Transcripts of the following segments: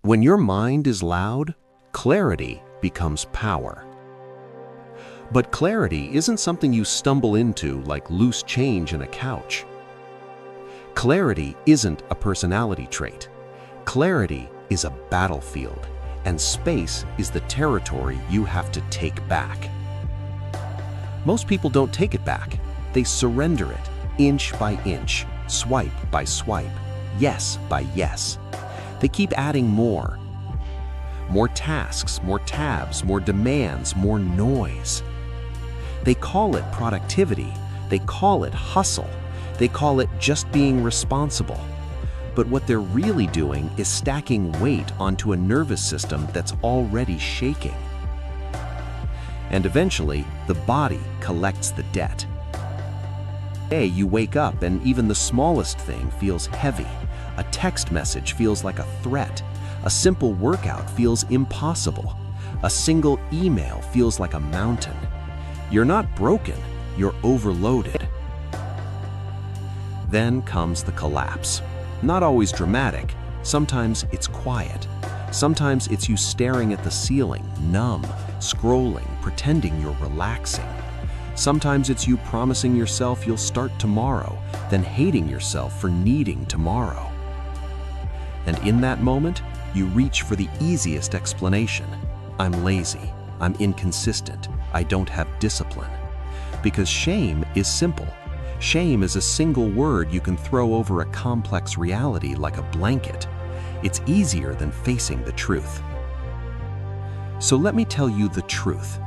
When your mind is loud, clarity becomes power. But clarity isn't something you stumble into like loose change in a couch. Clarity isn't a personality trait. Clarity is a battlefield, and space is the territory you have to take back. Most people don't take it back. They surrender it, inch by inch, swipe by swipe, yes by yes. They keep adding more. More tasks, more tabs, more demands, more noise. They call it productivity. They call it hustle. They call it just being responsible. But what they're really doing is stacking weight onto a nervous system that's already shaking. And eventually, the body collects the debt. Today, you wake up and even the smallest thing feels heavy. A text message feels like a threat. A simple workout feels impossible. A single email feels like a mountain. You're not broken, you're overloaded. Then comes the collapse. Not always dramatic. Sometimes it's quiet. Sometimes it's you staring at the ceiling, numb, scrolling, pretending you're relaxing. Sometimes it's you promising yourself you'll start tomorrow, then hating yourself for needing tomorrow. And in that moment, you reach for the easiest explanation. I'm lazy. I'm inconsistent. I don't have discipline. Because shame is simple. Shame is a single word you can throw over a complex reality like a blanket. It's easier than facing the truth. So let me tell you the truth.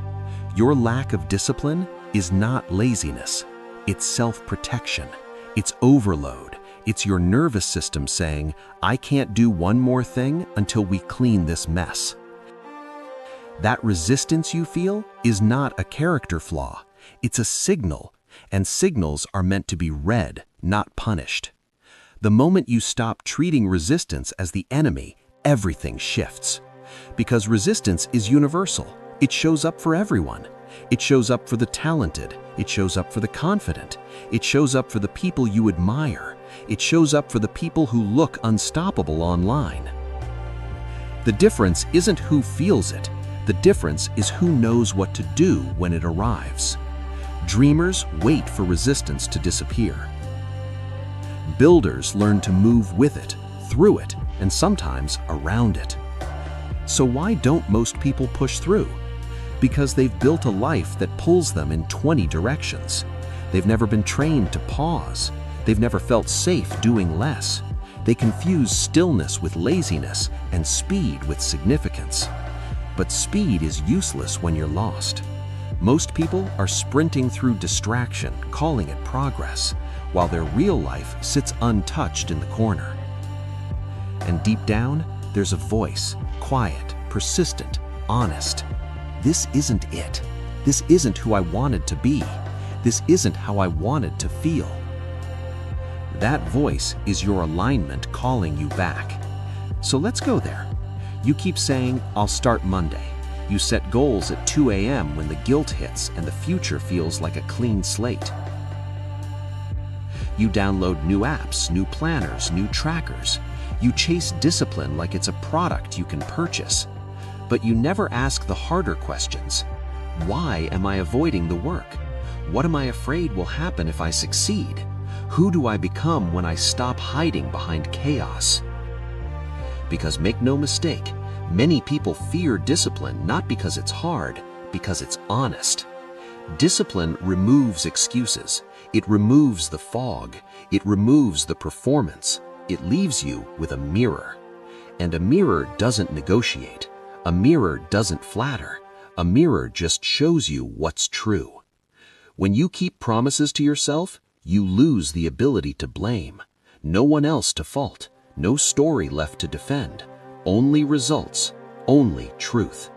Your lack of discipline is not laziness. It's self-protection. It's overload. It's your nervous system saying, I can't do one more thing until we clean this mess. That resistance you feel is not a character flaw. It's a signal, and signals are meant to be read, not punished. The moment you stop treating resistance as the enemy, everything shifts. Because resistance is universal. It shows up for everyone. It shows up for the talented. It shows up for the confident. It shows up for the people you admire. It shows up for the people who look unstoppable online. The difference isn't who feels it. The difference is who knows what to do when it arrives. Dreamers wait for resistance to disappear. Builders learn to move with it, through it, and sometimes around it. So why don't most people push through? Because they've built a life that pulls them in 20 directions. They've never been trained to pause. They've never felt safe doing less. They confuse stillness with laziness and speed with significance. But speed is useless when you're lost. Most people are sprinting through distraction, calling it progress, while their real life sits untouched in the corner. And deep down, there's a voice, quiet, persistent, honest. This isn't it. This isn't who I wanted to be. This isn't how I wanted to feel. That voice is your alignment calling you back. So let's go there. You keep saying, I'll start Monday. You set goals at 2 a.m. when the guilt hits and the future feels like a clean slate. You download new apps, new planners, new trackers. You chase discipline like it's a product you can purchase. But you never ask the harder questions. Why am I avoiding the work? What am I afraid will happen if I succeed? Who do I become when I stop hiding behind chaos? Because make no mistake, many people fear discipline not because it's hard, because it's honest. Discipline removes excuses. It removes the fog. It removes the performance. It leaves you with a mirror. And a mirror doesn't negotiate. A mirror doesn't flatter. A mirror just shows you what's true. When you keep promises to yourself, you lose the ability to blame. No one else to fault. No story left to defend. Only results. Only truth.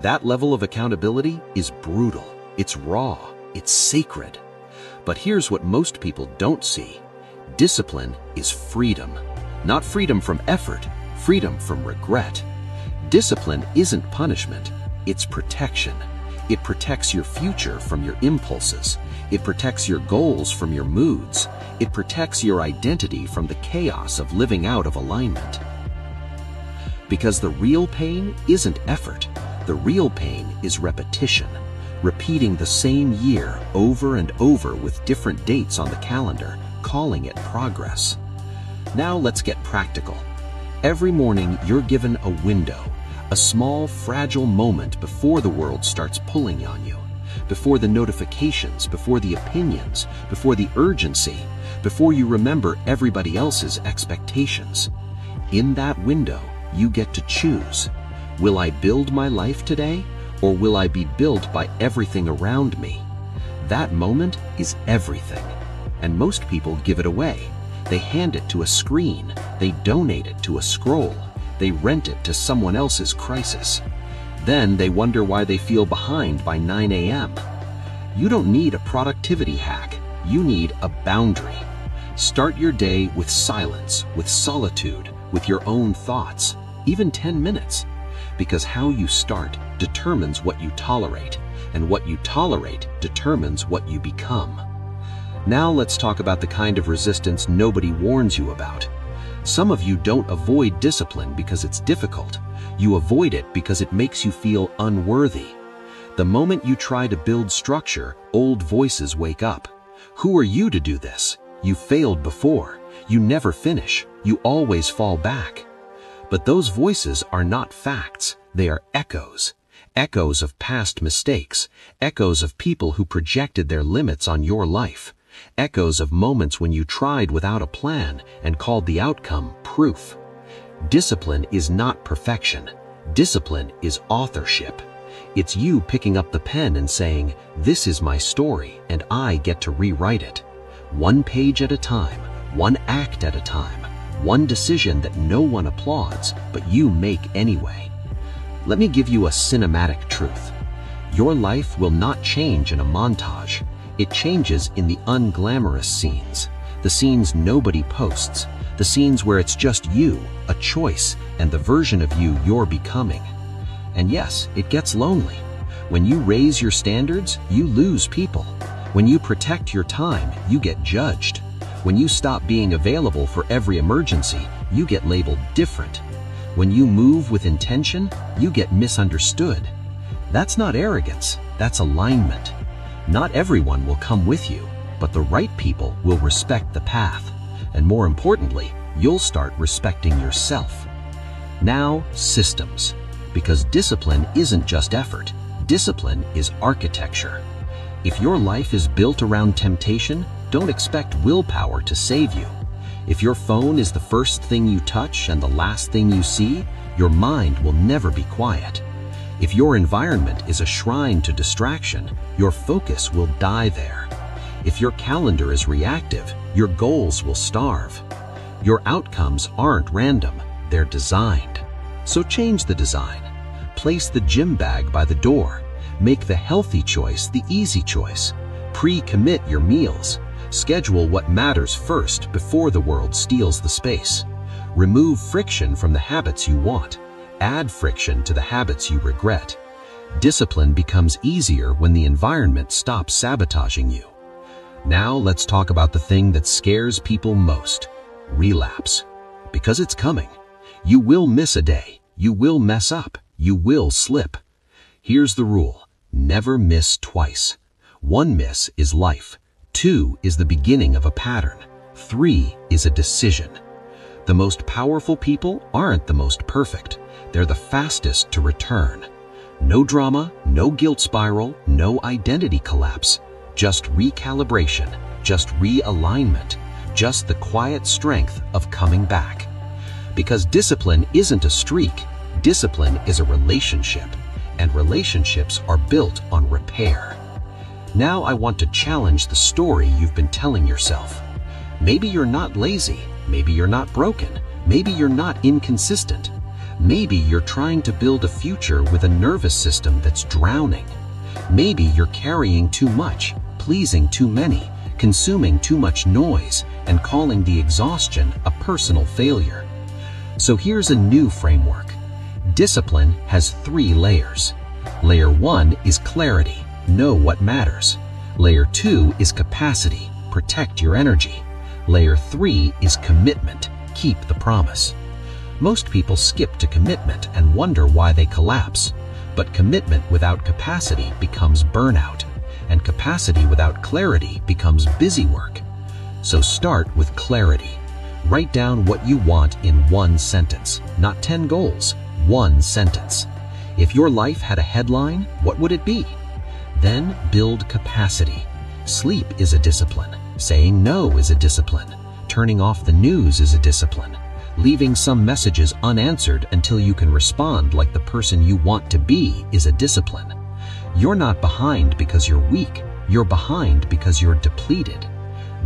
That level of accountability is brutal. It's raw. It's sacred. But here's what most people don't see. Discipline is freedom. Not freedom from effort, freedom from regret. Discipline isn't punishment, it's protection. It protects your future from your impulses. It protects your goals from your moods. It protects your identity from the chaos of living out of alignment. Because the real pain isn't effort. The real pain is repetition. Repeating the same year over and over with different dates on the calendar, calling it progress. Now let's get practical. Every morning you're given a window, a small, fragile moment before the world starts pulling on you, before the notifications, before the opinions, before the urgency, before you remember everybody else's expectations. In that window, you get to choose. Will I build my life today, or will I be built by everything around me? That moment is everything, and most people give it away. They hand it to a screen, they donate it to a scroll, they rent it to someone else's crisis. Then they wonder why they feel behind by 9 a.m. You don't need a productivity hack, you need a boundary. Start your day with silence, with solitude, with your own thoughts, even 10 minutes. Because how you start determines what you tolerate, and what you tolerate determines what you become. Now let's talk about the kind of resistance nobody warns you about. Some of you don't avoid discipline because it's difficult. You avoid it because it makes you feel unworthy. The moment you try to build structure, old voices wake up. Who are you to do this? You failed before. You never finish. You always fall back. But those voices are not facts. They are echoes. Echoes of past mistakes. Echoes of people who projected their limits on your life. Echoes of moments when you tried without a plan and called the outcome proof. Discipline is not perfection. Discipline is authorship. It's you picking up the pen and saying, "This is my story, and I get to rewrite it." One page at a time, one act at a time, one decision that no one applauds, but you make anyway. Let me give you a cinematic truth. Your life will not change in a montage. It changes in the unglamorous scenes, the scenes nobody posts, the scenes where it's just you, a choice, and the version of you you're becoming. And yes, it gets lonely. When you raise your standards, you lose people. When you protect your time, you get judged. When you stop being available for every emergency, you get labeled different. When you move with intention, you get misunderstood. That's not arrogance, that's alignment. Not everyone will come with you, but the right people will respect the path. And more importantly, you'll start respecting yourself. Now, systems. Because discipline isn't just effort, discipline is architecture. If your life is built around temptation, don't expect willpower to save you. If your phone is the first thing you touch and the last thing you see, your mind will never be quiet. If your environment is a shrine to distraction, your focus will die there. If your calendar is reactive, your goals will starve. Your outcomes aren't random, they're designed. So change the design. Place the gym bag by the door. Make the healthy choice the easy choice. Pre-commit your meals. Schedule what matters first before the world steals the space. Remove friction from the habits you want. Add friction to the habits you regret. Discipline becomes easier when the environment stops sabotaging you. Now let's talk about the thing that scares people most: relapse. Because it's coming. You will miss a day. You will mess up. You will slip. Here's the rule: never miss twice. One miss is life. 2 is the beginning of a pattern. 3 is a decision. The most powerful people aren't the most perfect. They're the fastest to return. No drama, no guilt spiral, no identity collapse. Just recalibration, just realignment, just the quiet strength of coming back. Because discipline isn't a streak, discipline is a relationship, and relationships are built on repair. Now I want to challenge the story you've been telling yourself. Maybe you're not lazy, maybe you're not broken, maybe you're not inconsistent. Maybe you're trying to build a future with a nervous system that's drowning. Maybe you're carrying too much, pleasing too many, consuming too much noise, and calling the exhaustion a personal failure. So here's a new framework. Discipline has 3 layers. Layer 1 is clarity. Know what matters. Layer 2 is capacity. Protect your energy. Layer 3 is commitment. Keep the promise. Most people skip to commitment and wonder why they collapse. But commitment without capacity becomes burnout, and capacity without clarity becomes busy work. So start with clarity. Write down what you want in one sentence, not 10 goals, one sentence. If your life had a headline, what would it be? Then build capacity. Sleep is a discipline. Saying no is a discipline. Turning off the news is a discipline. Leaving some messages unanswered until you can respond like the person you want to be is a discipline. You're not behind because you're weak. You're behind because you're depleted.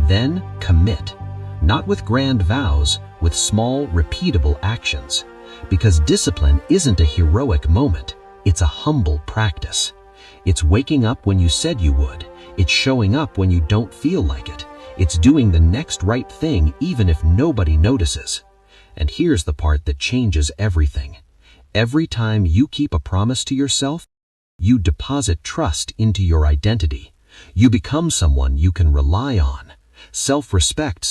Then commit. Not with grand vows, with small, repeatable actions. Because discipline isn't a heroic moment. It's a humble practice. It's waking up when you said you would. It's showing up when you don't feel like it. It's doing the next right thing even if nobody notices. And here's the part that changes everything. Every time you keep a promise to yourself, you deposit trust into your identity. You become someone you can rely on. Self-respect